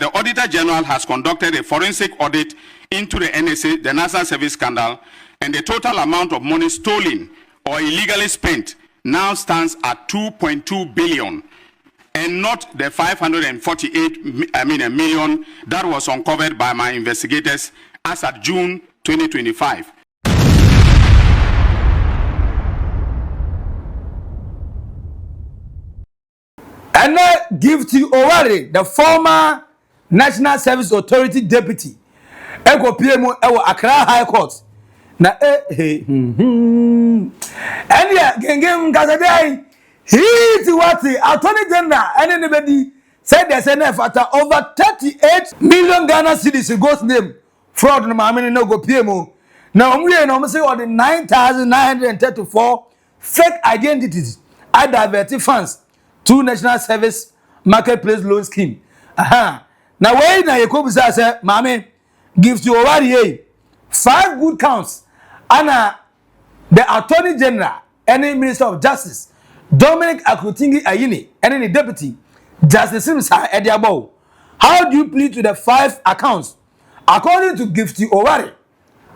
the Auditor General has conducted a forensic audit into the NSA, the National Service scandal, and the total amount of money stolen or illegally spent now stands at 2.2 billion, and not the 548 million that was uncovered by my investigators as at June 2025. And give to Owari, the former National Service Authority deputy, Eko PMO Ewo Accra High Court. Na and yeah, gengem Gazadei, he what the Attorney General and anybody said there's enough at over 38 million Ghana cedis in God's name. Fraud no mamini no go PMO. Now we are say on the 9,934 fake identities. I diverted funds to National Service Marketplace Loan Scheme. Now where na Yakob say, Mami, give to Owari 5 good counts. And the Attorney General, any Minister of Justice, Dominic Akutingi Ayini, and any Deputy, Justice Sims Ediabo. How do you plead to the 5 accounts? According to Gifty Owari,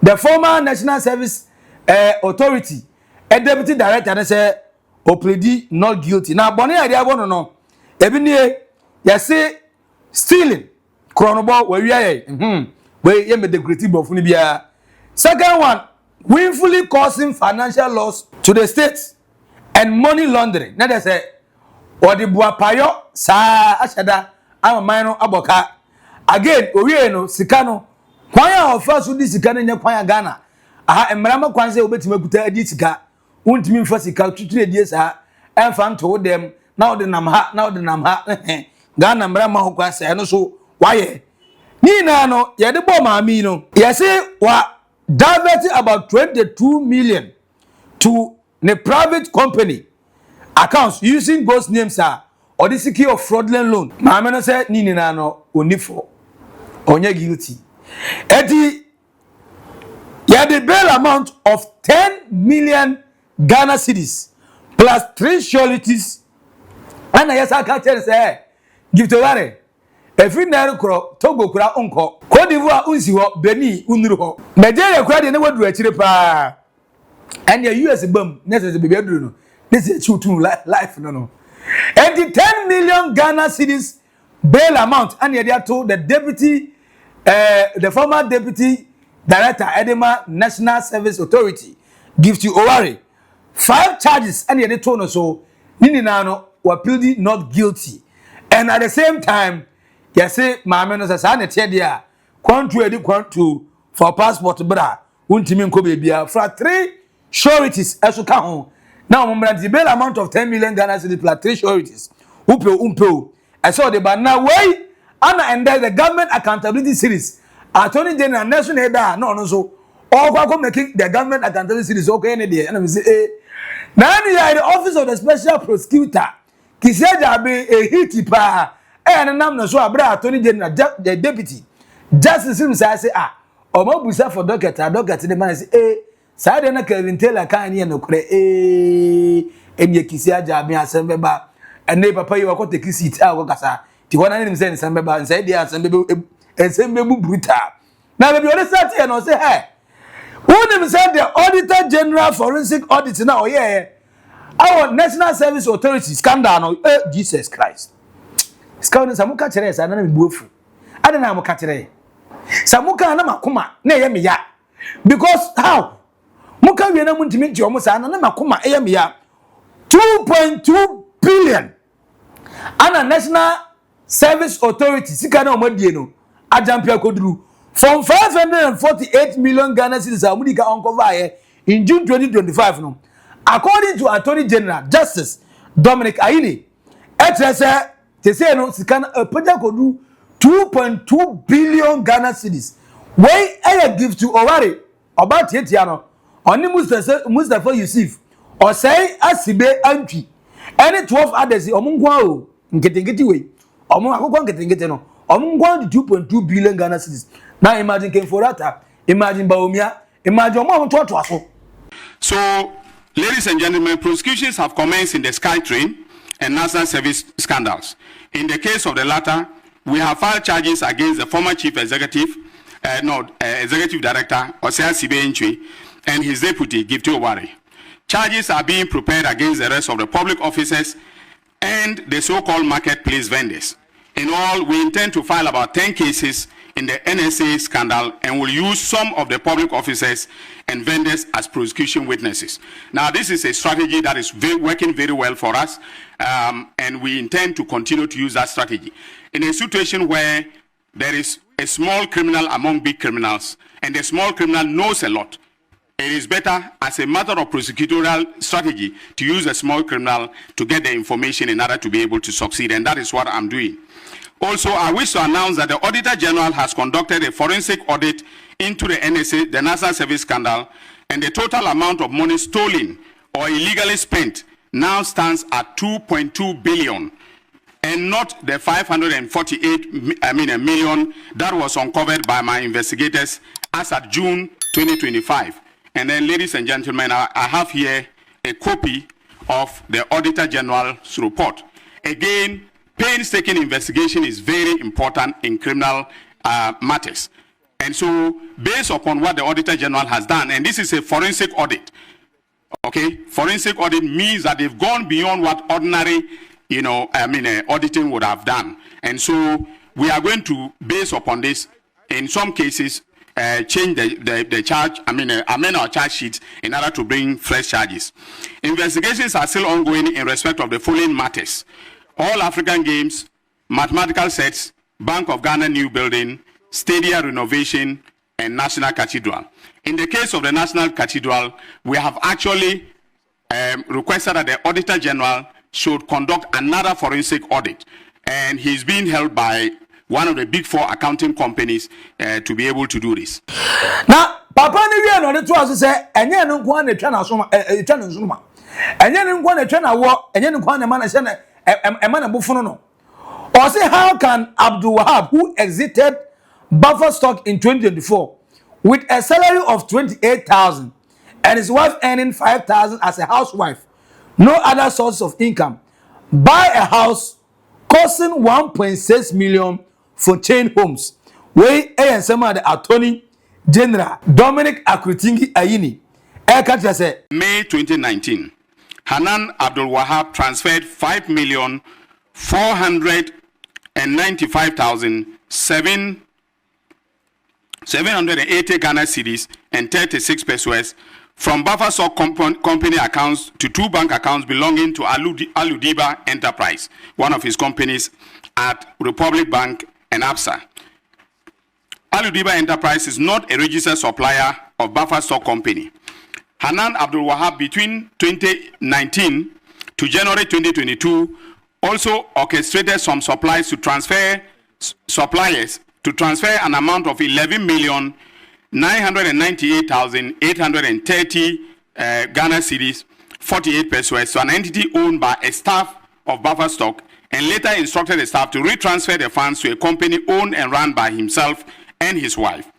the former National Service Authority, a Deputy Director, and say, O plead not guilty. Now, Bonnie idea want to know. Ebony, you say stealing, chronobo, where you are, where you made the creative of Unibia. Second one, willfully causing financial loss to the states and money laundering. Now they say, or the Buapayo, Sa Ashada, I'm a minor aboka. Again, Orieno, Sikano, Kwaya of first with this Sikano in Kwaya Ghana. Aha, and Marama Kwanze Obetimekuta Edisika, won't mean for Sika 2 years, and fan told them, now the Namha, Ghana Marama Hokwase, and also, why? Nina no, ya the bomb amino. Ya say, what? Diverted about 22 million to the private company accounts using those names or the secure fraudulent loan. Mahama said, Nini nano unifo onye guilty. Eti ya the bail amount of 10 million Ghana cedis plus 3 sureties. And yes, I can't tell say, give to Owari. Every naira kro Togo kura unko Cote d'Ivoire unsi ho Benin unuru ho Nigeria kura de ne wadu akire pa and the US bam necessary be aduru no this is true life no and the 10 million Ghana cedis bail amount and they told the deputy the former deputy director Edema National Service Authority give to Owari 5 charges and they told us so nini nano were pleaded not guilty, and at the same time you say, Mamma, no, as I said, dear, quantu for passport, bra, untimin cobia, for 3 sureties as you come home. Now, the bail amount of 10 million Ghana cedis plus 3 sureties. Umpo. I saw the banner way, and then the government accountability series. Attorney General, National Head, no, so all come making the government accountability series okay, any day. And I say, now you are the office of the special prosecutor. Kisaja be a hitty pa. And I'm so abra Attorney General, the deputy. Justice Sims say, Omo busa for docket the man say, Sada na Kevin Taylor can no cre and ye kisiaja me asembeba and ne papa you are got the kisit awakasa. Tiwana him send sembeba and said yes and sembebu bruta. Now if you understand here and say, hey, who them said the Auditor General Forensic Audit now, yeah, our National Service Authority scandal, Jesus Christ. Scouting Samuka Teresa and I'm bufu. I don't know Mukatere. Samuka and Makuma, nay, ya. Because how? Muka we don't want to meet you almost and Makuma, ya. 2.2 billion. And a National Service Authority, Sikano Modiano, Ajampia Kodru, from 548 million Ghana cedis Amudika Onkovaye in June 2025. No. According to Attorney General Justice Dominic Ayini, HSA. They say no, Sikana Peja could do 2.2 billion Ghana cedis. Why I give to Owari about Yetiano, only Mustafa Yusuf, or say Asibe Anki, any 12 others, Omungwao, getting it away, Omungwa getting it no, Omungwa 2.2 billion Ghana cedis. Now imagine came for that, imagine Baumia, imagine Mom to. So, ladies and gentlemen, prosecutions have commenced in the SkyTrain and National Service scandals. In the case of the latter, we have filed charges against the former chief executive, executive director, Osea Sibe, and his deputy, Gifty Owari. Charges are being prepared against the rest of the public officers and the so-called marketplace vendors. In all, we intend to file about 10 cases in the NSA scandal and will use some of the public officers and vendors as prosecution witnesses. Now, this is a strategy that is working very well for us, and we intend to continue to use that strategy. In a situation where there is a small criminal among big criminals, and the small criminal knows a lot, it is better as a matter of prosecutorial strategy to use a small criminal to get the information in order to be able to succeed, and that is what I'm doing. Also, I wish to announce that the Auditor General has conducted a forensic audit into the NSA, the National Service Scandal, and the total amount of money stolen or illegally spent now stands at 2.2 billion, and not the 548 million that was uncovered by my investigators as at June 2025. And then, ladies and gentlemen, I have here a copy of the Auditor General's report. Again, painstaking investigation is very important in criminal matters. And so, based upon what the Auditor General has done, and this is a forensic audit, okay? Forensic audit means that they've gone beyond what ordinary, auditing would have done. And so, we are going to, based upon this, in some cases, change the charge, amend our charge sheets in order to bring fresh charges. Investigations are still ongoing in respect of the following matters: All African Games, mathematical sets, Bank of Ghana new building, stadia renovation, and National Cathedral. In the case of the National Cathedral, we have actually requested that the Auditor General should conduct another forensic audit, and he's being held by one of the big four accounting companies to be able to do this. Now, Papa Nivian on the two say, and then one the channel soma, channel zuma, and then one the channel walk, and then one the man a man of Buffalo. Or say, how can Abdul Wahab, who exited Buffer Stock in 2024 with a salary of 28,000 and his wife earning 5,000 as a housewife, no other source of income, buy a house costing 1.6 million for chain homes? We ANSM the Attorney General Dominic Akritingi Ayini. May 2019, Hanan Abdul Wahab transferred 5,495,780 Ghana cedis and 36 pesos from Buffer Stock company accounts to two bank accounts belonging to Aludiba Enterprise, one of his companies, at Republic Bank and ABSA. Aludiba Enterprise is not a registered supplier of Buffer Stock Company. Hanan Abdul Wahab between 2019 to January 2022 also orchestrated some suppliers to transfer an amount of 11,998,830 Ghana cedis, 48 pesos, to an entity owned by a staff of Buffer Stock, and later instructed the staff to retransfer the funds to a company owned and run by himself and his wife.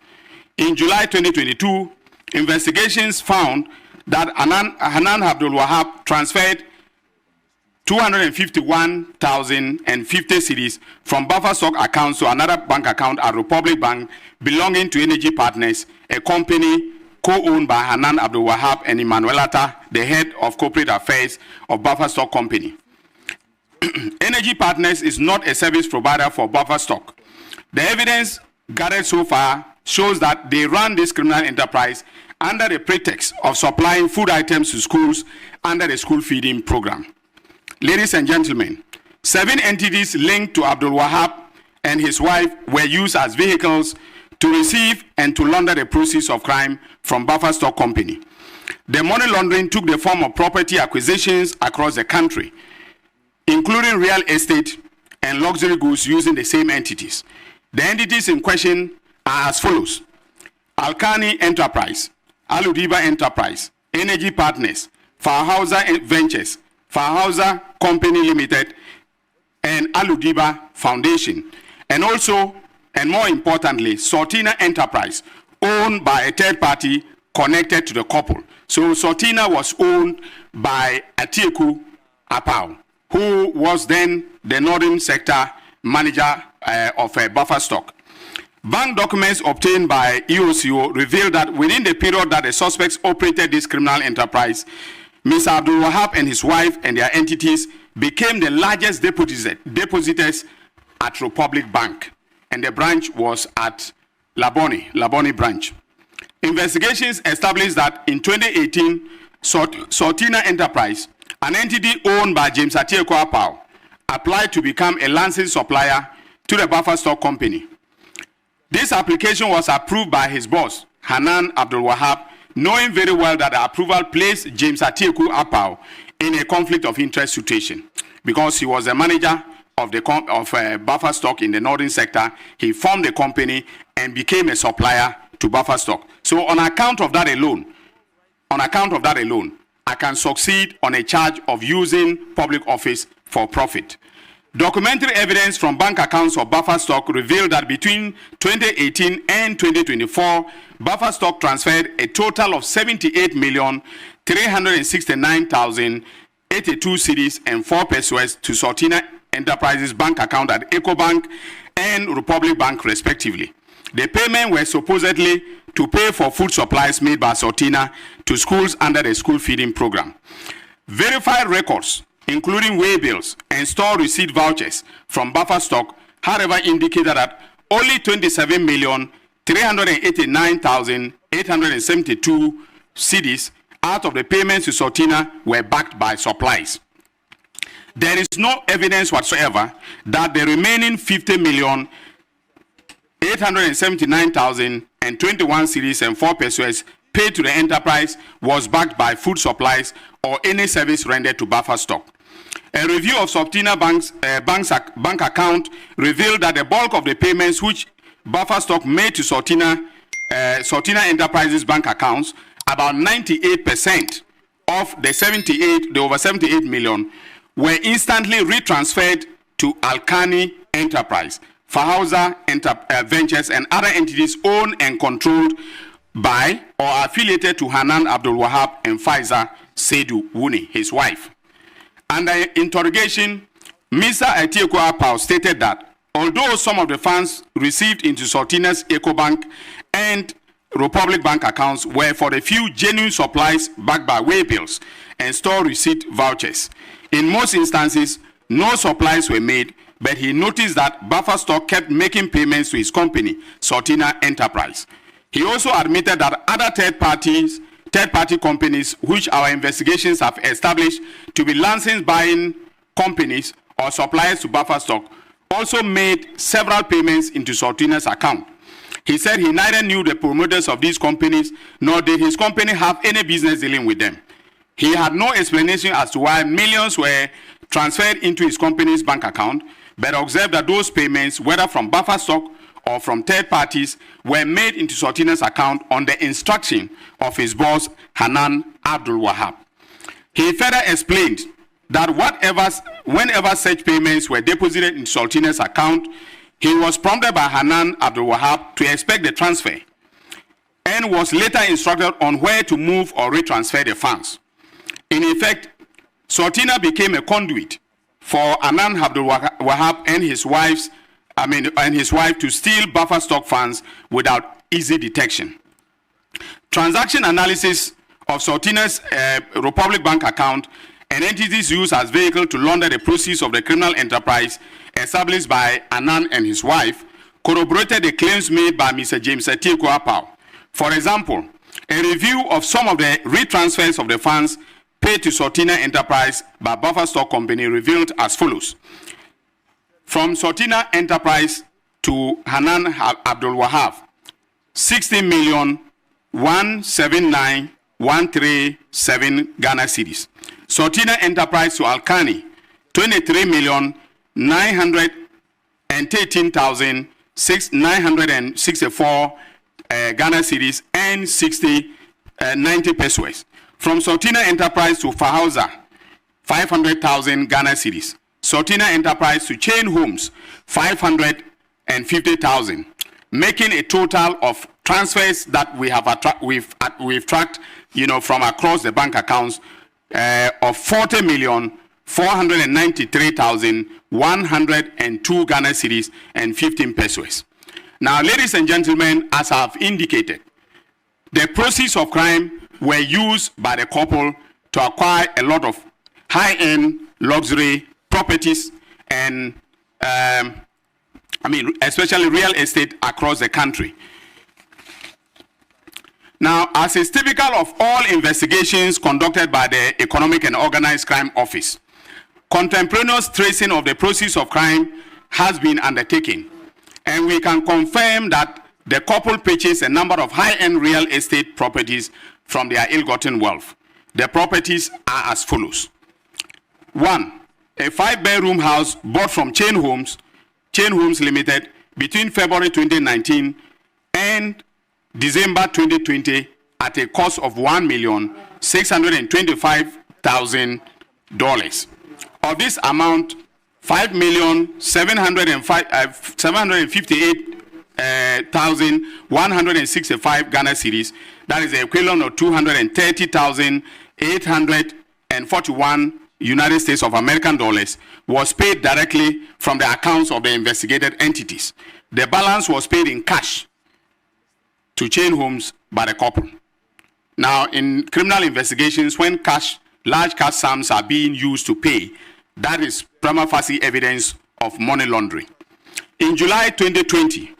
In July 2022, investigations found that Hanan Abdul Wahab transferred 251,050 cedis from Buffer Stock accounts to another bank account at Republic Bank belonging to Energy Partners, a company co-owned by Hanan Abdul Wahab and Emmanuelata, the head of corporate affairs of Buffer Stock Company. Energy Partners is not a service provider for Buffer Stock. The evidence gathered so far shows that they run this criminal enterprise under the pretext of supplying food items to schools under the school feeding program. Ladies and gentlemen, 7 entities linked to Abdul Wahab and his wife were used as vehicles to receive and to launder the proceeds of crime from Buffer Stock Company. The money laundering took the form of property acquisitions across the country, including real estate and luxury goods using the same entities. The entities in question are as follows: Alkani Enterprise, Aludiba Enterprise, Energy Partners, Farhauser Ventures, Farhauser Company Limited, and Aludiba Foundation. And also, and more importantly, Sortina Enterprise, owned by a third party connected to the couple. So Sortina was owned by Atieku Apau, who was then the Northern Sector manager of Buffer Stock. Bank documents obtained by EOCO revealed that within the period that the suspects operated this criminal enterprise, Mr. Abdul Wahab and his wife and their entities became the largest depositors at Republic Bank, and the branch was at Labone branch. Investigations established that in 2018, Sortina Enterprise, an entity owned by James Atieko Apau, applied to become a licensed supplier to the Buffer Stock Company. This application was approved by his boss, Hanan Abdul Wahab, knowing very well that the approval placed James Atieko Apau in a conflict of interest situation. Because he was the manager of Buffer Stock in the northern sector, he formed the company and became a supplier to Buffer Stock. So on account of that alone, I can succeed on a charge of using public office for profit. Documentary evidence from bank accounts of Buffer Stock revealed that between 2018 and 2024, Buffer Stock transferred a total of 78,369,082 cedis and 4 pesos to Sortina Enterprises bank account at EcoBank and Republic Bank respectively. The payments were supposedly to pay for food supplies made by Sortina to schools under the school feeding program. Verified records, including way bills and store receipt vouchers from Buffer Stock, however, indicated that only 27,389,872 cedis out of the payments to Sortina were backed by supplies. There is no evidence whatsoever that the remaining 50,879,021 cedis and 4 pesos paid to the enterprise was backed by food supplies or any service rendered to Buffer Stock. A review of Sortina bank account revealed that the bulk of the payments which Buffer Stock made to Sortina Enterprises bank accounts, about 98% of the over 78 million, were instantly retransferred to Alkani Enterprise, Fahauza Ventures, and other entities owned and controlled by or affiliated to Hanan Abdul Wahab and Faiza Seydou Wuni, his wife. Under interrogation, Mr. Atieko Apau stated that although some of the funds received into Sortina's EcoBank and Republic Bank accounts were for the few genuine supplies backed by way bills and store receipt vouchers, in most instances, no supplies were made, but he noticed that Buffer Stock kept making payments to his company, Sortina Enterprise. He also admitted that other third-party companies, which our investigations have established to be licensed buying companies or suppliers to Buffer Stock, also made several payments into Sortina's account. He said he neither knew the promoters of these companies, nor did his company have any business dealing with them. He had no explanation as to why millions were transferred into his company's bank account, but observed that those payments, whether from Buffer Stock or from third parties, were made into Sortina's account on the instruction of his boss, Hanan Abdul Wahab. He further explained that whenever such payments were deposited in Sortina's account, he was prompted by Hanan Abdul Wahab to expect the transfer and was later instructed on where to move or retransfer the funds. In effect, Sortina became a conduit for Hanan Abdul Wahab and his wife to steal Buffer Stock funds without easy detection. Transaction analysis of Sortina's Republic Bank account and entities used as vehicle to launder the proceeds of the criminal enterprise established by Hanan and his wife corroborated the claims made by Mr. James Atieko Apau. For example, a review of some of the retransfers of the funds paid to Sortina Enterprise by Buffer Stock Company revealed as follows. From Sortina Enterprise to Hanan Abdul Wahab, 60,179,137 Ghana cedis. Sortina Enterprise to Alkani, 23,913,964 Ghana cedis and 90 pesos. From Sortina Enterprise to Fahauza, 500,000 Ghana cedis. Sortina Enterprise to Chain Homes, 550,000, making a total of transfers that we've tracked, from across the bank accounts of 40,100,000 493,102 Ghana cedis and 15 pesos. Now, ladies and gentlemen, as I've indicated, the proceeds of crime were used by the couple to acquire a lot of high-end luxury properties and, especially real estate across the country. Now, as is typical of all investigations conducted by the Economic and Organized Crime Office, contemporaneous tracing of the proceeds of crime has been undertaken, and we can confirm that the couple purchased a number of high-end real estate properties from their ill-gotten wealth. The properties are as follows. 1. A 5-bedroom house bought from Chain Homes Limited between February 2019 and December 2020 at a cost of $1,625,000. Of this amount, $5,758,165 Ghana cedis, that is the equivalent of 230,841 United States of American dollars, was paid directly from the accounts of the investigated entities. The balance was paid in cash to Chain Homes by the couple. Now, in criminal investigations, when large cash sums are being used to pay, that is prima facie evidence of money laundering. In July 2020,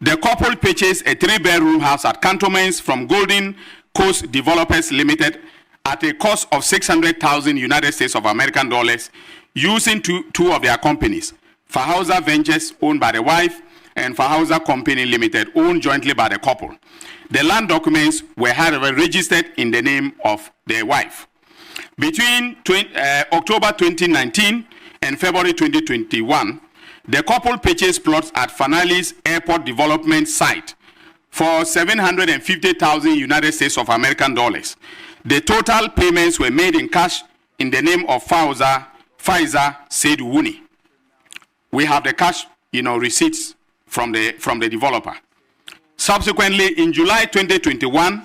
the couple purchased a 3-bedroom house at Cantonments from Golden Coast Developers Limited at a cost of 600,000 United States of American dollars, using two of their companies, Fahauser Ventures, owned by the wife, and Fahauser Company Limited, owned jointly by the couple. The land documents were, however, registered in the name of their wife. Between October 2019 and February 2021, the couple purchased plots at Fanali's airport development site for 750,000 United States of American dollars. The total payments were made in cash in the name of Fahauser Seydou Wuni. We have the cash, receipts from the developer. Subsequently, in July 2021,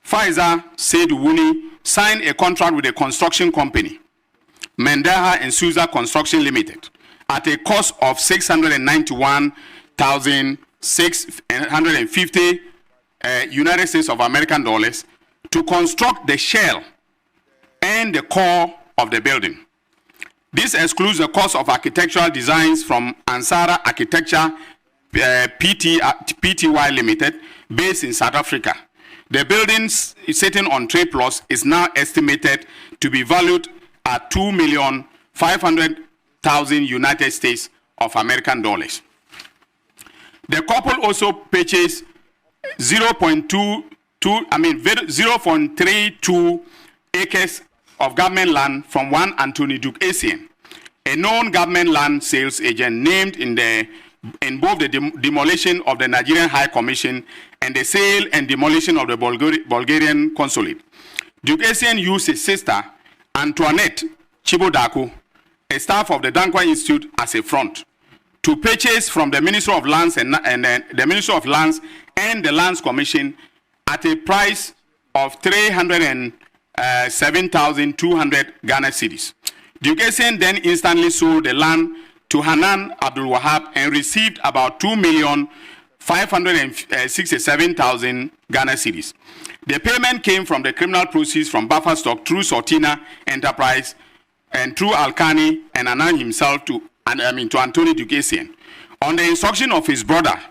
Fahauser Seydou Wuni signed a contract with a construction company, Mendaha and Souza Construction Limited, at a cost of 691,650 United States of American dollars to construct the shell and the core of the building. This excludes the cost of architectural designs from Ansara Architecture Pty Limited, based in South Africa. The building sitting on 3 plots is now estimated to be valued at $2,500,000 United States of American dollars. The couple also purchased 0.32 acres of government land from one Anthony Duke Essien, a known government land sales agent named in both the demolition of the Nigerian High Commission and the sale and demolition of the Bulgarian consulate. Duke Essien used his sister, Antoinette Chibodaku, a staff of the Dankwa Institute, as a front to purchase from the Ministry of Lands and the Ministry of Lands and the Lands Commission at a price of 307,200 Ghana cedis. Duke Essien then instantly sold the land to Hanan Abdul Wahab and received about 2,567,000 Ghana cedis. The payment came from the criminal proceeds from buffer stock through Sortina Enterprise and through Alkani and Hanan himself to Anthony Duke Essien. On the instruction of his brother,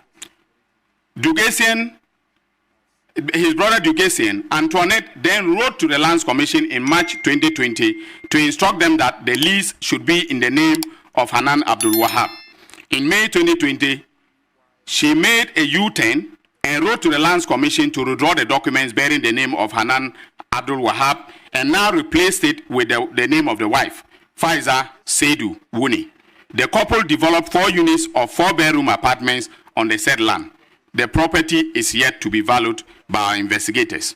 Duke Essien, Antoinette then wrote to the Lands Commission in March 2020 to instruct them that the lease should be in the name of Hanan Abdul Wahab. In May 2020, she made a U-turn and wrote to the Lands Commission to withdraw the documents bearing the name of Hanan Abdul Wahab and now replaced it with the name of the wife, Fahauser Seydou Wuni. The couple developed 4 units of 4-bedroom apartments on the said land. The property is yet to be valued by our investigators.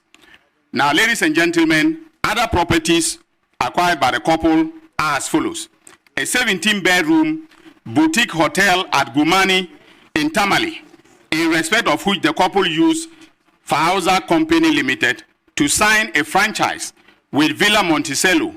Now, ladies and gentlemen, other properties acquired by the couple are as follows. A 17-bedroom boutique hotel at Gumani in Tamale, in respect of which the couple used Fahauser Company Limited to sign a franchise with Villa Monticello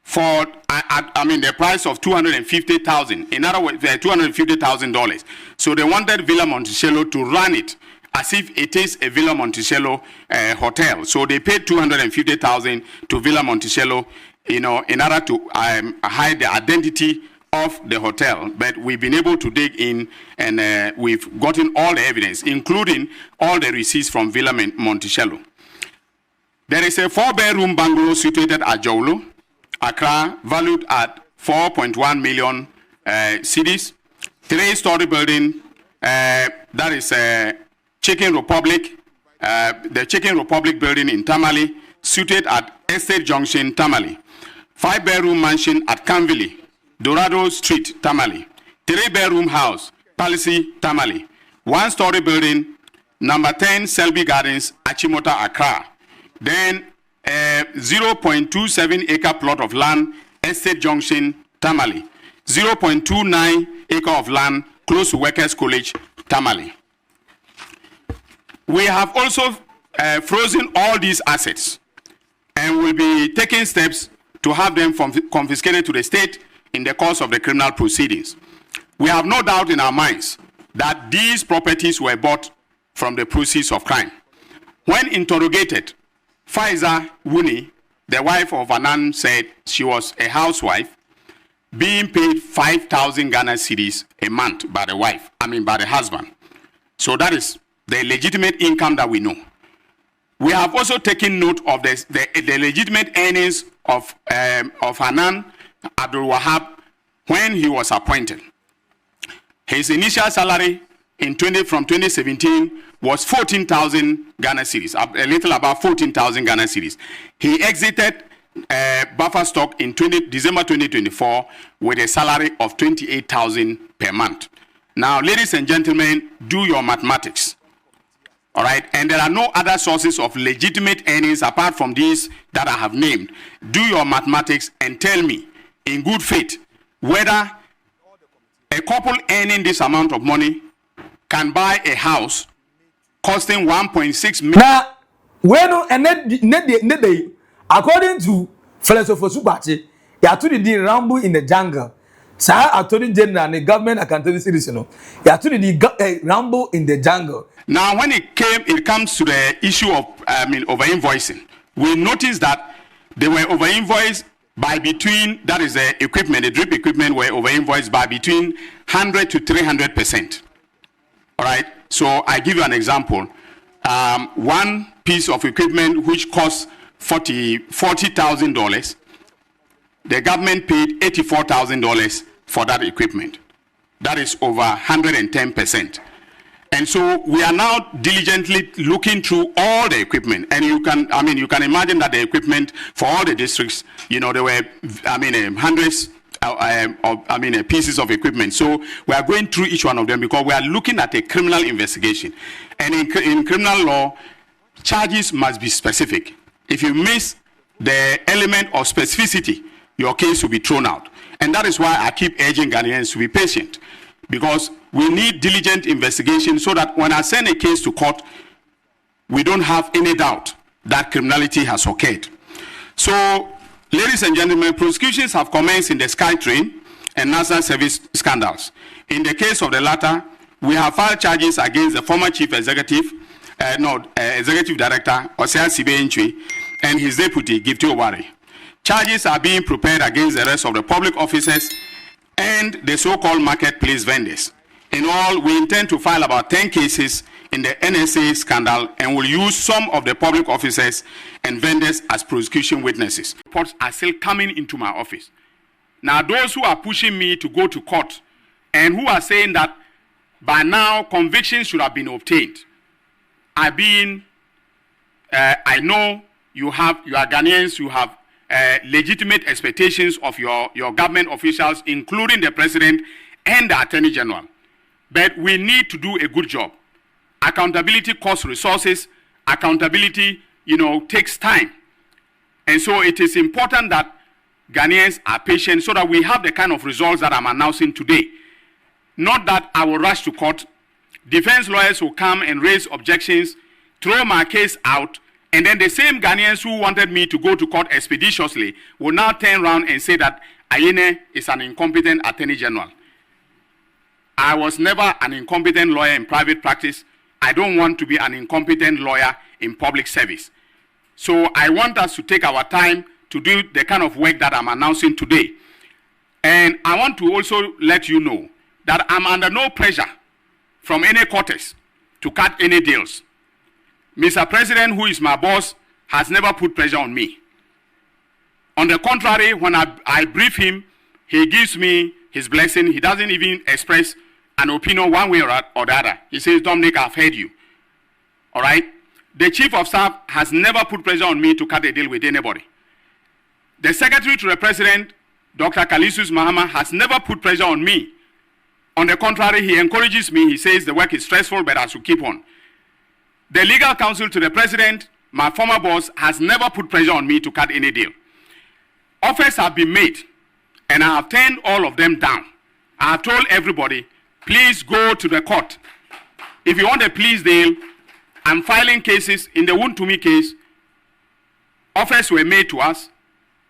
for the price of $250,000. In other words, $250,000. So they wanted Villa Monticello to run it as if it is a Villa Monticello hotel. So they paid $250,000 to Villa Monticello, in order to hide the identity of the hotel. But we've been able to dig in, and we've gotten all the evidence, including all the receipts from Villa Monticello. There is a 4-bedroom bungalow situated at Jolo, Accra, valued at 4.1 million cedis. 3-story building, that is Chicken Republic, the Chicken Republic building in Tamale, situated at Estate Junction, Tamale. 5-bedroom mansion at Canville, Dorado Street, Tamale. 3-bedroom house, Palissy, Tamale. 1-story building, number 10 Selby Gardens, Achimota, Accra. Then 0.27 acre plot of land, Estate Junction, Tamale. 0.29 acre of land, close to Workers College, Tamale. We have also frozen all these assets and will be taking steps to have them confiscated to the state in the course of the criminal proceedings. We have no doubt in our minds that these properties were bought from the proceeds of crime. When interrogated, Faiza Wuni, the wife of Anan, said she was a housewife being paid 5,000 Ghana cedis a month by the husband. So that is the legitimate income that we know. We have also taken note of the legitimate earnings of Hanan Abdul Wahab when he was appointed. His initial salary from 2017 was 14,000 Ghana cedis, a little above 14,000 Ghana cedis. He exited buffer stock in December 2024 with a salary of 28,000 per month. Now, ladies and gentlemen, do your mathematics. All right, and there are no other sources of legitimate earnings apart from these that I have named. Do your mathematics and tell me, in good faith, whether a couple earning this amount of money can buy a house costing 1.6 million. Now, when according to philosopher Subachi, you are to the ramble in the jungle. Sir, Attorney General, the government accountability series, you are to the ramble in the jungle. Now, when it comes to the issue of over-invoicing, we noticed that they were over-invoiced by between, that is the equipment, the drip equipment were over-invoiced by between 100 to 300%. All right, so I give you an example. One piece of equipment which costs $40,000, the government paid $84,000 for that equipment. That is over 110%. And so we are now diligently looking through all the equipment, and you can imagine that the equipment for all the districts, there were, hundreds of pieces of equipment. So we are going through each one of them because we are looking at a criminal investigation. And in criminal law, charges must be specific. If you miss the element of specificity, your case will be thrown out. And that is why I keep urging Ghanaians to be patient, because we need diligent investigation so that when I send a case to court, we don't have any doubt that criminality has occurred. So, ladies and gentlemen, prosecutions have commenced in the SkyTrain and National Service scandals. In the case of the latter, we have filed charges against the former Chief Executive, Executive Director, Osea Sibe-Ntwi, and his deputy, Gifty Owari. Charges are being prepared against the rest of the public officers and the so-called marketplace vendors. In all, we intend to file about 10 cases in the NSA scandal and will use some of the public officers and vendors as prosecution witnesses. Reports are still coming into my office. Now, those who are pushing me to go to court and who are saying that by now convictions should have been obtained, I know you are Ghanaians, you have legitimate expectations of your government officials, including the president and the attorney general. But we need to do a good job. Accountability costs resources. Accountability, takes time. And so it is important that Ghanaians are patient so that we have the kind of results that I'm announcing today. Not that I will rush to court. Defense lawyers will come and raise objections, throw my case out, And then the same Ghanaians who wanted me to go to court expeditiously will now turn around and say that Ayine is an incompetent attorney general. I was never an incompetent lawyer in private practice. I don't want to be an incompetent lawyer in public service. So I want us to take our time to do the kind of work that I'm announcing today. And I want to also let you know that I'm under no pressure from any quarters to cut any deals. Mr. President, who is my boss, has never put pressure on me. On the contrary, when I brief him, he gives me his blessing. He doesn't even express an opinion one way or the other. He says, Dominic, I've heard you. All right? The chief of staff has never put pressure on me to cut a deal with anybody. The secretary to the president, Dr. Kalisus Mahama, has never put pressure on me. On the contrary, he encourages me. He says the work is stressful, but I should keep on. The legal counsel to the president, my former boss, has never put pressure on me to cut any deal. Offers have been made, and I have turned all of them down. I have told everybody, please go to the court. If you want a plea deal, I'm filing cases. In the Wuntumi case, offers were made to us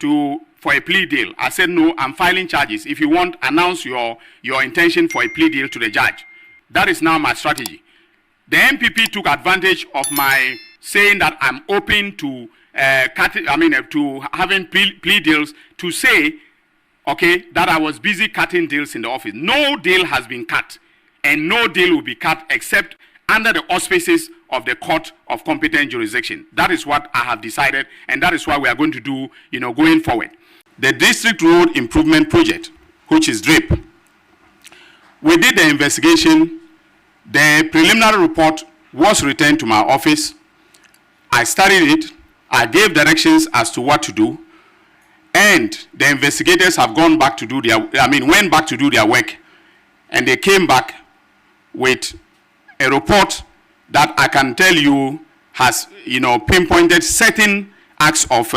for a plea deal. I said, no, I'm filing charges. If you want, announce your intention for a plea deal to the judge. That is now my strategy. The MPP took advantage of my saying that I'm open to to having plea deals to say, okay, that I was busy cutting deals in the office. No deal has been cut, and no deal will be cut except under the auspices of the court of competent jurisdiction. That is what I have decided, and that is what we are going to do, going forward. The District Road Improvement Project, which is DRIP, we did the investigation. The preliminary report was returned to my office. I studied it. I gave directions as to what to do. And the investigators have went back to do their work. And they came back with a report that I can tell you has, pinpointed certain acts of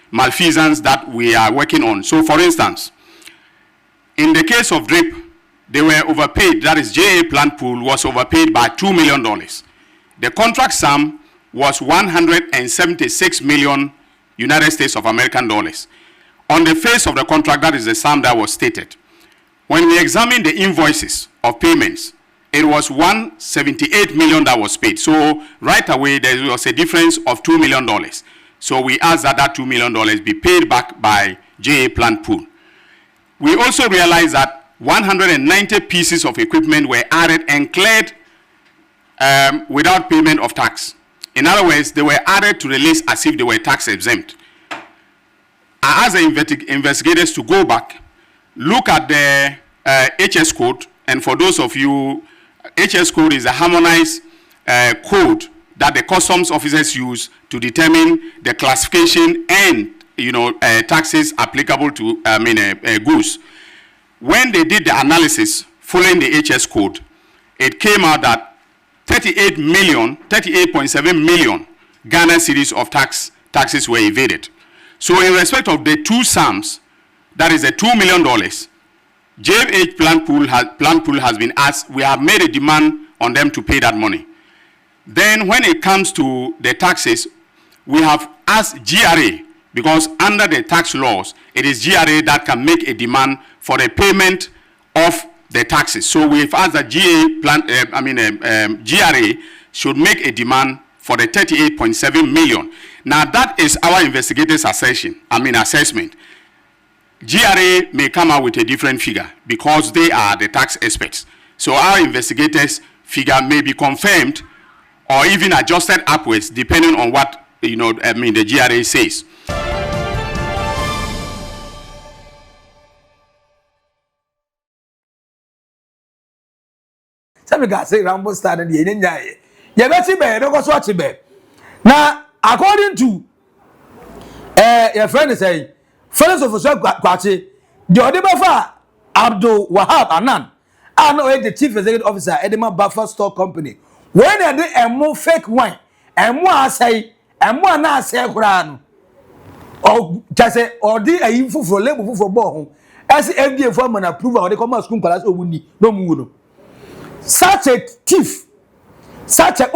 malfeasance that we are working on. So, for instance, in the case of DRIP, they were overpaid. That is, JA Plant Pool was overpaid by $2 million. The contract sum was 176 million United States of American dollars. On the face of the contract, that is the sum that was stated. When we examined the invoices of payments, it was $178 million that was paid. So right away, there was a difference of $2 million. So we asked that $2 million be paid back by JA Plant Pool. We also realized that 190 pieces of equipment were added and cleared without payment of tax. In other words, they were added to the list as if they were tax exempt. I asked the investigators to go back, look at the HS code, and for those of you, HS code is a harmonized code that the customs officers use to determine the classification and taxes applicable to goods. When they did the analysis following the HS code, it came out that 38.7 million Ghana cedis of taxes were evaded. So in respect of the two sums, that is the $2 million, JH Plant Pool has been asked, we have made a demand on them to pay that money. Then when it comes to the taxes, we have asked GRA, because under the tax laws, it is GRA that can make a demand for the payment of the taxes. So we've asked that GRA should make a demand for the 38.7 million. Now that is our investigators' assessment. GRA may come out with a different figure because they are the tax experts. So our investigators' figure may be confirmed or even adjusted upwards depending on what the GRA says. Some guys say Rambo started the Indian. You better be, don't go watch it. Now, according to your friend say, fellows of Kwachi, the Odebafa Abdul Wahab Anan, I know the chief executive officer, Edema Buffer Store Company. When they do a more fake wine, and more say, and more now say, or just say, or did a info for label for Bohom, as the FDA foreman approval, or the commerce school class or Winnie, no moon. Such a thief, such a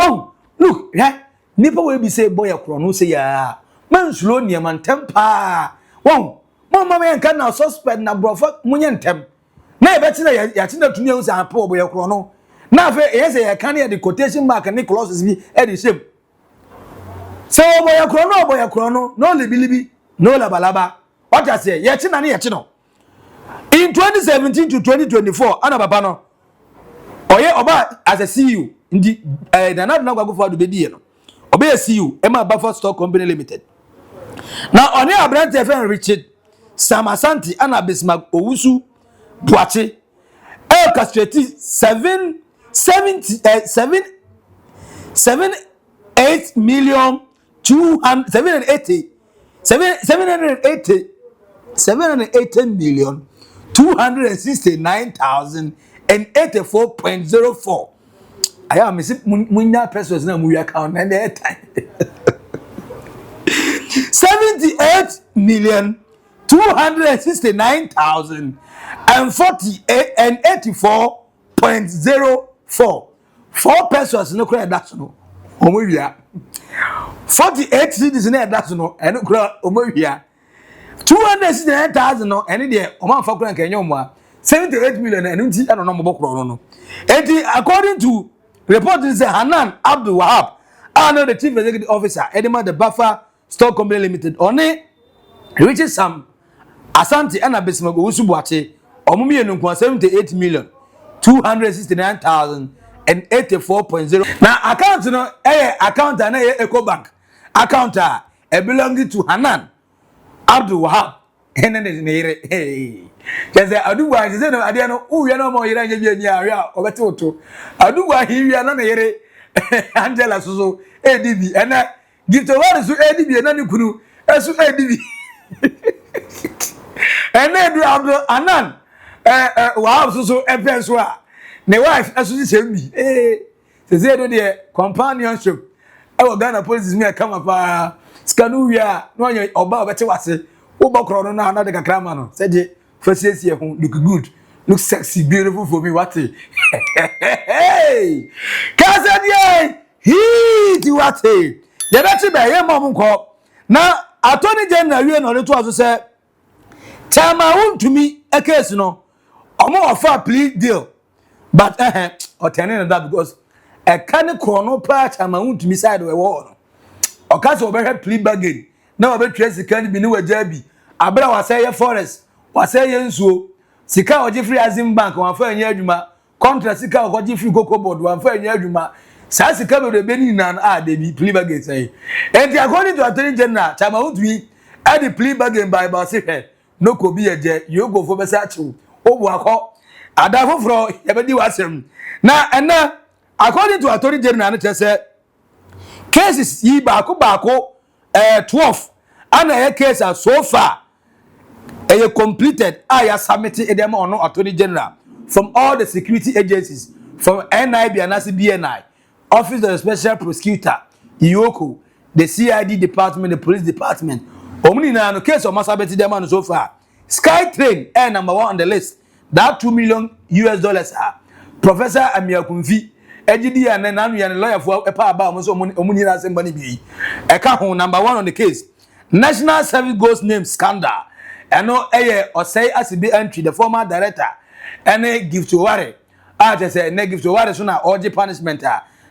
look, yeah, nipa we bi say boy akro no say ya man slow niam tempa won mama me nka na suspect na brofa munye ntem na e beti na ya ti na tumi hu say ampa boy akro no na fe e say ya kan ya the quotation mark ni clauses bi e di shame so boy akro no libi no labalaba what I say ye ti na no in 2017 to 2024 ana baba no oye oba as a CEO ndi na gwa go for do be die no oba a CEO Emma Buffer Stock Company Limited na oni abrante fen Richard Samasanti ana Bismarck Owusu Boache castrate 780 million 269,084.04 aya me si munya pesos na mu account na the time 78,269,084.04 4 pesos no credit that no omo wia 48 cedis na that no eno kura omo wia 269,000 no ene de omo fa kura nkenye omo a 78 million eno nti eno no mo bokro no enti according to reporting say Hanan Abdul Wahab the chief executive officer Edema the Buffer Stock Company Limited oni which some Asante and Bismarck Owusu Boache omo mi enu 78 million 269,084.0 na account no account na Ecobank account belonging to Hanan Abdul Wahab hey say aduwa say no ade no uwe no mo yire anya bi anya awe a obetoto aduwa hiwi na yire Angela so ADB ena gitowari so ADB na ni kunu esu ADB ena du Abdul Anan Wahab so epen so a ne wife esu se mi say do the companionship e Ghana police me come pa skanu wi a no anya oba obete wase wo bokro no na de kakra ma no say je faciesie ho look good look sexy beautiful for me what hey kasadie he what ye beti be ye mom nko na attorney general wi no le to aso say chama wontumi a case no omo offer plea deal but otene that because e kan krono pa chama wontumi side we wo no o ka so be plea bargain na obe trace kan bi ni waja bi abra wase ye forest wase ye nsuo sika oje free azim bank wan fa anya adwuma contract sika oje free cocoa board wan fa anya adwuma sa sika be ni nan de bi plea bargain say and according to attorney general chama wontumi at the plea bargain by say no ko bi eje you go for besa chiwo obu akọ adafofro ye be di wasem na according to attorney general no say cases yi baako 12 and a case so far completed I submitted them on attorney general from all the security agencies from NIB and BNI office of the special prosecutor Iyoko the CID department the police department omni na no case of masabeti them on so far Skytrain number 1 on the list that $2 million Professor Amiakunfi ejidi ya nanu ya lawyer for epa aba omuni na semba ni bi eka ho number 1 on the case National Service Ghost name scandal eno osei asibi entry the former director ene gift to ware just say ne gift to ware so na orgy punishment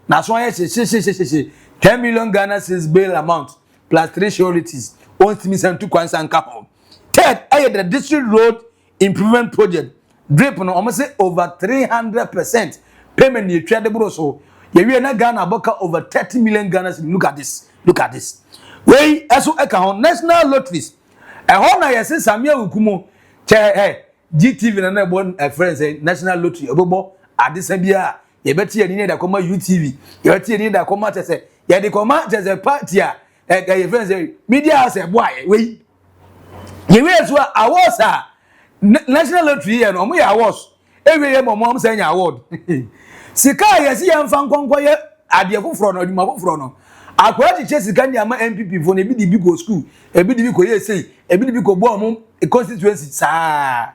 na so ye 10 million Ghana cedis bail amount plus 3 sureties on timi santu kwansa nka ho third the district road improvement project drip no almost say over 300% payment you trade the so you na Ghana boka over 30 million Ghana cedis. Look at this wey eso eka national lotteries na yesi samia ukumo che GTV na na bon friends national lottery obobo adisa bia ye beti ye ni da koma UTV ye beti ye ni da koma tese ye de koma tese party ye friends media house boy wey ye we so awards national lottery ye no mo ye awards ewe ye mo mo say nya award sika yesi ye mfa nkonko ye ade foforo no aduma foforo no akwaji chesi kan ya ma MPP for na bi di bi go school e bi di bi ko ye say e bi di bi ko bo mo constituency sa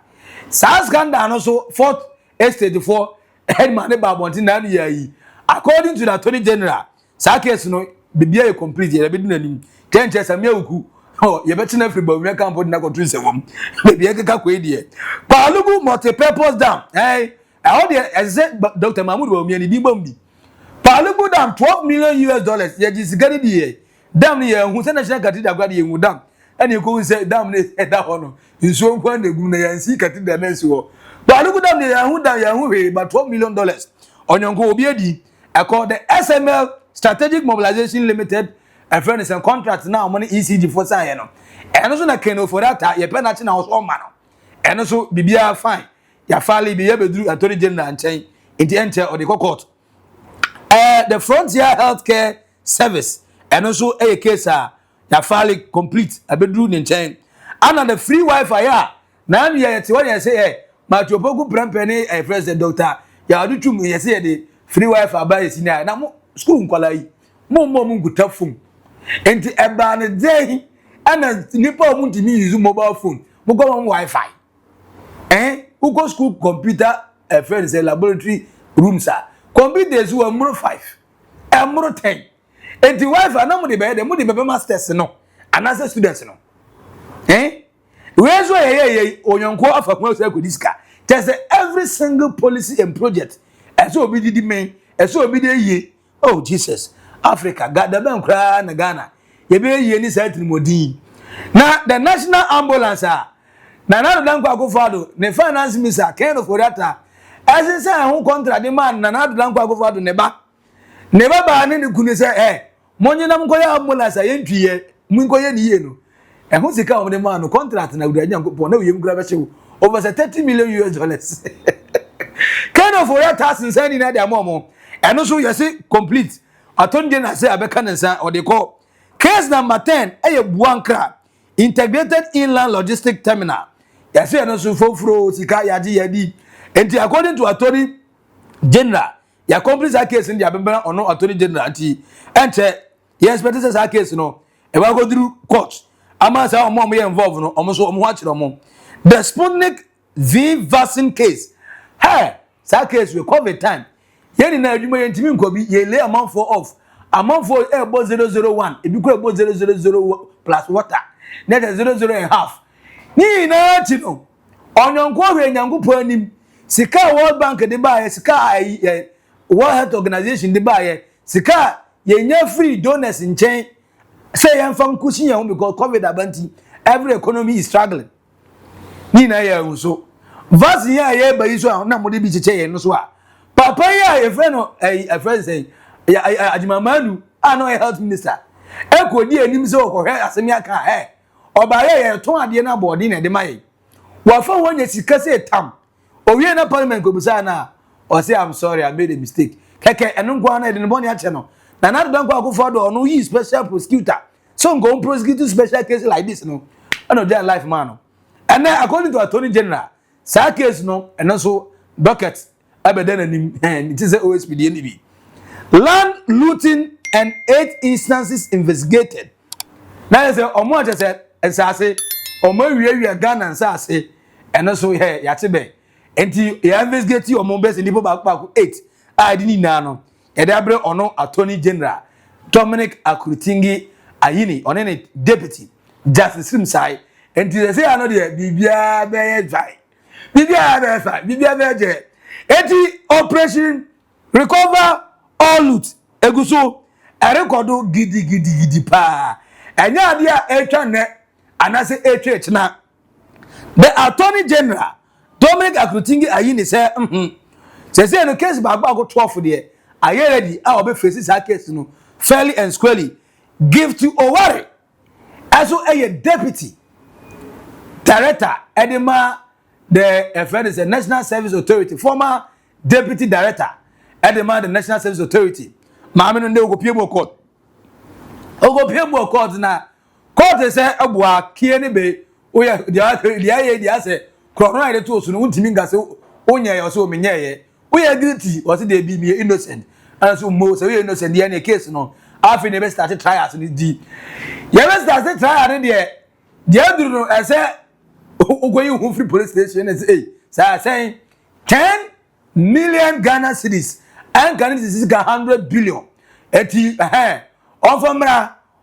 scandal no so 4th estate for headman ba bonti na ya yi according to the attorney general sa case no bibia ye complete ye be di nanim kenche samia uku oh ye beti na free ba we camp na control se wom bibia keka ko edie Palugu multi-purpose dam all the as Dr. Mahmoud wa mi ni bi bom bi Palugu dam $12 million ye ji sigari di dam ni ye hu se national cathedral gwa ye hu dam ani ko se dam ni da ho no nsuo nkwa na gum na yansi cathedral na nsuo Palugu dam ni ye hu he ba $12 million onyonko obi edi called the SML Strategic Mobilization Limited a friend is a contract now money ECG for say no and also na keno for that ye penalty na so ma no and also bibia fine ya file bi ye bedru attorney general nchen in the enter or the court the Frontier Healthcare Service and also a case ya file complete abedru nchen and the free Wi-Fi ya na ye ti what you say ma chopoku prempeni president doctor ya adu tum ye say the free Wi-Fi ba esi na mo school nkwala yi mo nguta phone enti eba ne dey ana nipa mo ntimi use mobile phone mo go on Wi-Fi who go school computer friends laboratory rooms computers were more 5 and more 10 enti Wi-Fi na mo de be masters no anasa students no we so ye onyonko afakwa so akodiska tell every single policy and project eso obi didi men eso obi de ye oh Jesus Africa gada ben kra na Ghana ye be ye ni sa trimodin na the national ambulance na do danko akofado ne finance minister kind of orata as say ho contract the man na do danko akofado ne ba ba ne kunu say monyinam ko ya ambulance ye ntwiye mun ko ye ni ye no ho sika o de man no contract na wura nyankopon na we yem kra be chew over $30 million kind of orata since ni na de amomo eno so you say complete attorney general say abeka nsa or they call case number 10 buankra integrated inland logistic terminal you say eno so fofro sika yadi enti according to attorney general ya complete that case in the abembera ono attorney general anti enche yes expect say that case no e wa go through court ama say omo ye involved no omo so omo ha kire omo the Sputnik V vaccine case that case we cover time yeni na adwuma yentimi nkobi ye lay amount for off amount for ebo 001 ebi ko ebo 000 plus water net 00 and half ni na ti no onyonko hwe nyangopo anim sika World Bank de ba sika World Health Organization de ba sika yenya free donors nchen say yan fam kusin yan because COVID abanti every economy is struggling ni na ya unso vaccine ya ye ba iso na mo de bi cheche ye no so papa ya ye friend no a friend say ajimamanu no health minister ekodi anim se okohwe asemi aka oba ye ton ade na board na de mai wa fa wonye sika se tam owie na parliament ko busa na o say I'm sorry I made a mistake keke enu ngwa na de no a che no na do danko akufo do no yi special prosecutor so go prosecute special case like this no no their life man no and then according to attorney general sa case no and so docket abeden anim it is a OSPD NB land looting and 8 instances investigated na say omo ache say ensase omo wiewia Ghana ensase and so here yatebe enti ya investigate omo best nipo back 8 adini na no e da bre ono attorney general Dominic Akurutingi Ayini onene deputy justice Simsai enti they say ano de bibia be dry bibia be je enti operation recover all loot eguso erekodo gidi pa enya ade a etwa ne anase etwa na the attorney general Dominic Akurutingi Ayini say say no case ba go 12 there are you ready a obe face that case no fairly and squarely give to Oware as a deputy director edema the friend is a National Service Authority former deputy director edema the National Service Authority maame no ne ogopiemo court na court say abua kie ne be oya dia say krono ide to so no ntimi ngase onya ye so omenye ye oya guilty o say dey be me innocent and so mo say we innocent dey na case no afi ne be start trials ni di ye be start trial dey duru no say ogoyi hu free police station say 10 million Ghana cedis and Ghana is 100 billion eti on from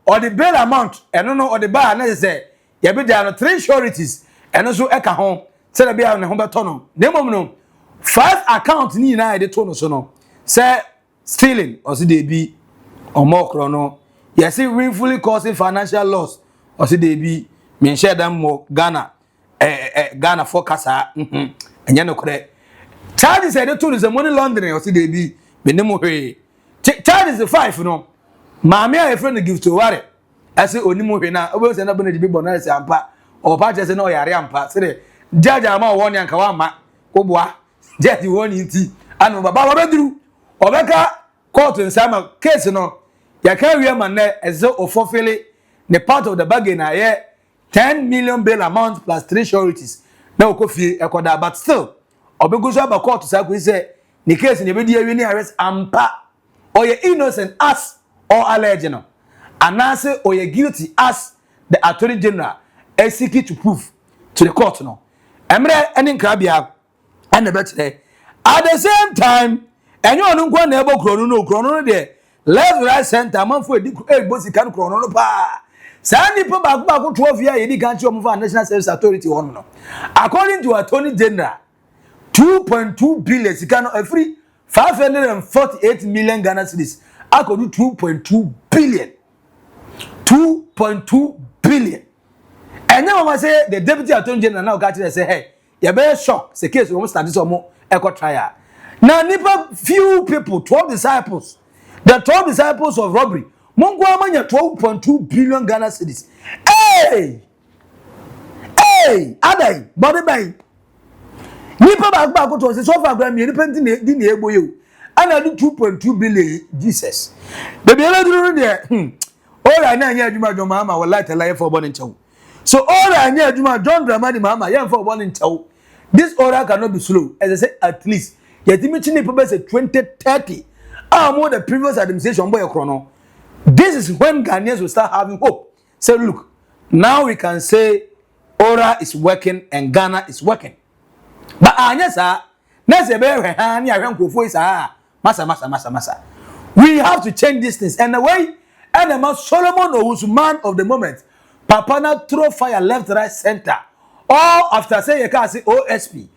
or the bail amount and no or the bar na say you be there 3 sureties and also eka home say na be on home beto no nemo no 5 account ni na dey to no so no say stealing or say dey be or more chrono you see willfully causing financial loss or say dey be me share them more Ghana Ghana for kasa enye no kore charges say dey to no say money laundering or say dey be me nemo hwe charges 5 no Mami a friend give to worry. I say onimu hwe na obo se na bana dibi bona se ampa. O pa che se na o yare ampa. Se de judge ama wo ne anka wa ma. Ko boa. Judge wo ni ti. Anu baba wo beduru. Obeka court nsama case no. Ya ka wi ma na ezo ofofele the part of the bargain na ye 10 million bail amount plus 3 sureties. Na okofie ekoda but still obego so aba court sa ko say the case ne be di awi ni arrest ampa. Or you innocent as or alleged no anase or you guilty as the attorney general seeking to prove to the court no emre eni krabia and betre at the same time enyo onu nkwa na ebo krono no de left right center manfo edi bosi kan krono no pa sa nipa ba ko 12 year edi kan chi omo national service authority one no according to attorney general 2.2 billion sikano every 548 million Ghana cedis I could do 2.2 billion. 2.2 billion. And now I say the deputy attorney general now got to say, hey, you're very shocked. The case almost started some more echo trial. Now, nipa few people, 12 disciples, the 12 disciples of robbery, Mongwa manya 12.2 billion Ghana cedis. Hey! Hey! Adai, body by. Nipa back to say, so far, Grammy, independent didn't able you. And I do 2.2 billion Jesus. Baby, I do there. All I know, yeah, Mahama will light a life for born in chow. So all I know, John Dramani Mahama, yeah, for born in chow. This order cannot be slow. As I said, at least, yet imagine the say 2030. More the previous administration boy chrono. This is when Ghanaians will start having hope. Say, look, now we can say Ora is working and Ghana is working. But yes, sir, next year, Massa. We have to change this things. And the way, and the man Solomon who's man of the moment, Papa na throw fire left, right, center. All after say you can say OSP.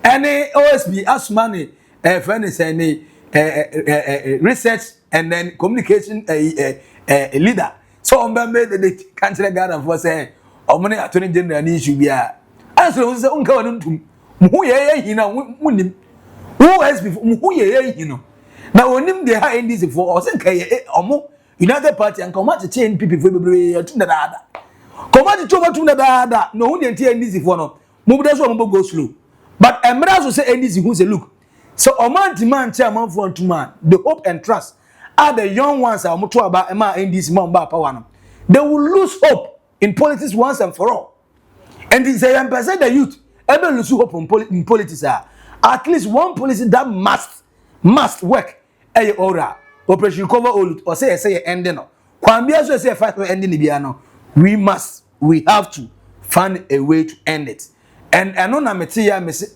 Any OSP as money, friends, any research and then communication leader. So on made the country guard for say, or money attorney general issue be a. As we say, who ye na munim. OSP who ye you know. Now onim dey high NDC for o say kai omo United Party and come to change people for bebre tun da. Come to choba tun da. No who dey NDC for no. Mo be so mo go slow. But emra so say NDC who say look. So oman demand chairman for to man. The hope and trust are the young ones are mo to about ema NDC man ba power no. They will lose hope in politics once and for all. And they say emphasize the youth ebe lose hope in politics at least one policy that must work. Hey, ora operation cover old or say ending no kwambia so say fight ending bia no we have to find a way to end it and no na meti ya me say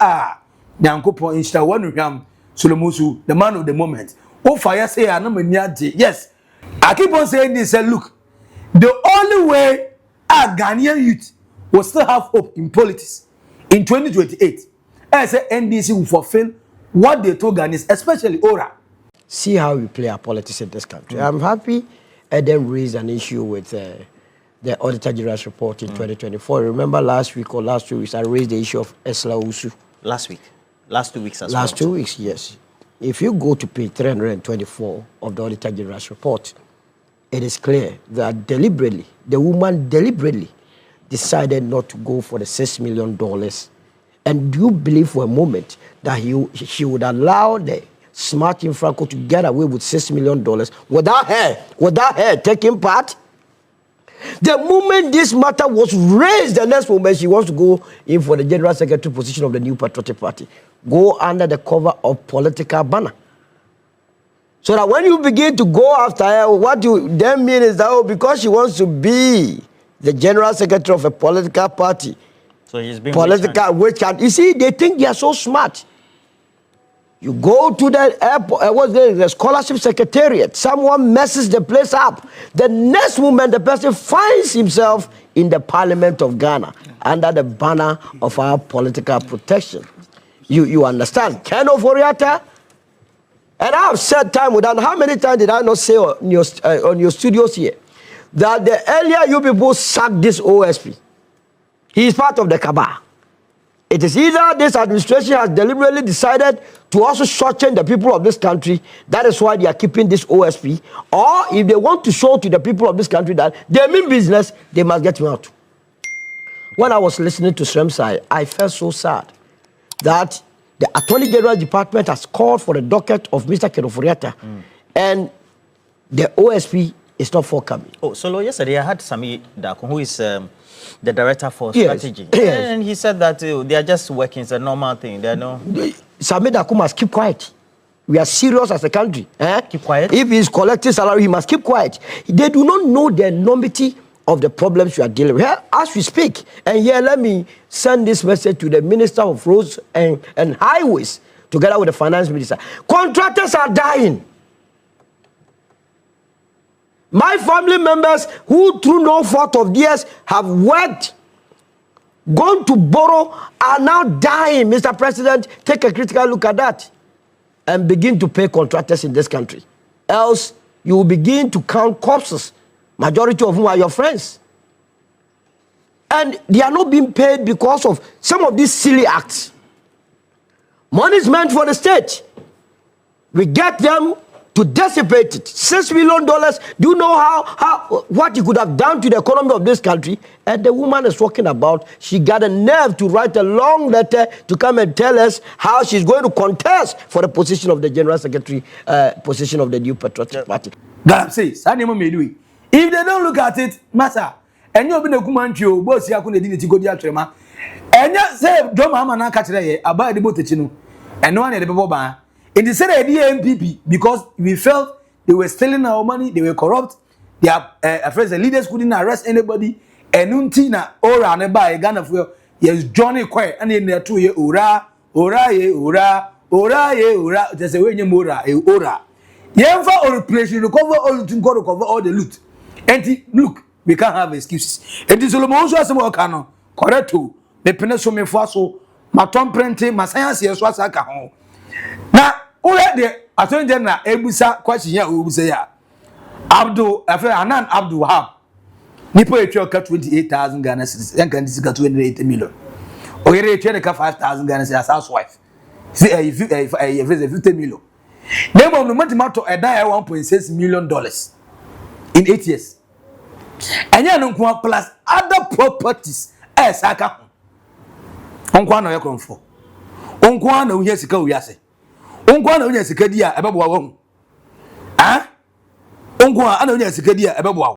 nyankopon insta one hwam Solomusu the man of the moment o fire say na mani ade yes I keep on saying this say look the only way a Ghanaian youth will still have hope in politics in 2028 I say NDC will fulfill what they told Ghanaians, especially Ora. See how we play our politics in this country. I'm happy Eden raised an issue with the Auditor General's report in 2024. Remember last week or last 2 weeks, I raised the issue of Esla Usu. Last week. Last 2 weeks as well. Last 2 weeks, yes. If you go to page 324 of the Auditor General's report, it is clear that deliberately, the woman deliberately decided not to go for the $6 million. And do you believe for a moment that she would allow the smart Franco to get away with $6 million without her taking part? The moment this matter was raised, the next moment she wants to go in for the general secretary position of the New Patriotic Party, go under the cover of political banner. So that when you begin to go after her, what you then mean is that because she wants to be the general secretary of a political party, so he's been political witch hunt. You see, they think they are so smart. You go to the airport, the scholarship secretariat, someone messes the place up. The next moment, the person finds himself in the Parliament of Ghana under the banner of our political protection. You understand? Ken Oforiatta, and I have said time without, how many times did I not say on your studios here that the earlier you people sacked this OSP, he is part of the cabal. It is either this administration has deliberately decided to also shorten the people of this country, that is why they are keeping this OSP, or if they want to show to the people of this country that they mean business, they must get him out. When I was listening to Sremsai, I felt so sad that the Attorney General Department has called for the docket of Mr. Kedoforiata, and the OSP is not forthcoming. Oh, so yesterday I had Sami Dako, who is the director for strategy, and he said that they are just working. It's a normal thing. They are no. Sami Dako must keep quiet. We are serious as a country. Keep quiet. If he is collecting salary, he must keep quiet. They do not know the enormity of the problems we are dealing with. Here, as we speak, and here, let me send this message to the Minister of Roads and Highways, together with the Finance Minister. Contractors are dying. My family members who, through no fault of theirs, have worked, gone to borrow, are now dying. Mr. President, take a critical look at that and begin to pay contractors in this country. Else, you will begin to count corpses, majority of whom are your friends. And they are not being paid because of some of these silly acts. Money is meant for the state. We get them to dissipate it. $6 million. Do you know what you could have done to the economy of this country? And the woman is talking about, she got a nerve to write a long letter to come and tell us how she's going to contest for the position of the General Secretary, position of the New Patriotic Party. God says, if they don't look at it, matter. And you've been a command, boss, you couldn't need to go to Trema. And you say, John Mahama catch about the Botachino, and no one at the Boba. In the same idea, MPP, because we felt they were stealing our money, they were corrupt, their friends, the leaders couldn't arrest anybody, and Untina, Ora, and by Ghana for yes, Johnny Quiet, and in there 2 years, Ora, just a way you Ora. Yemfa or operation recover all to go recover all the loot. And look, we can't have excuses. And this Solomon also has some work, correct to the Peninsula Faso, my Tom Prente, my science, yes, was like a home. Now, the Attorney General Ebusa question here who say Abdul Anan Abdul Wahab Nipo Ethiopia cut 28,000 Ghana cedis and can discuss 28 million. Or you trade 5,000 Ghana cedis as housewife. See 50 million. Name of the money to a die $1.6 million in 8 years. And you know plus other properties as Saka. Onkwana ya konfo. Onkwana uye sika uyase. Onkwana uye sika dia ebebo wa. Ah? Onkwana ana uye sika dia ebebo wa.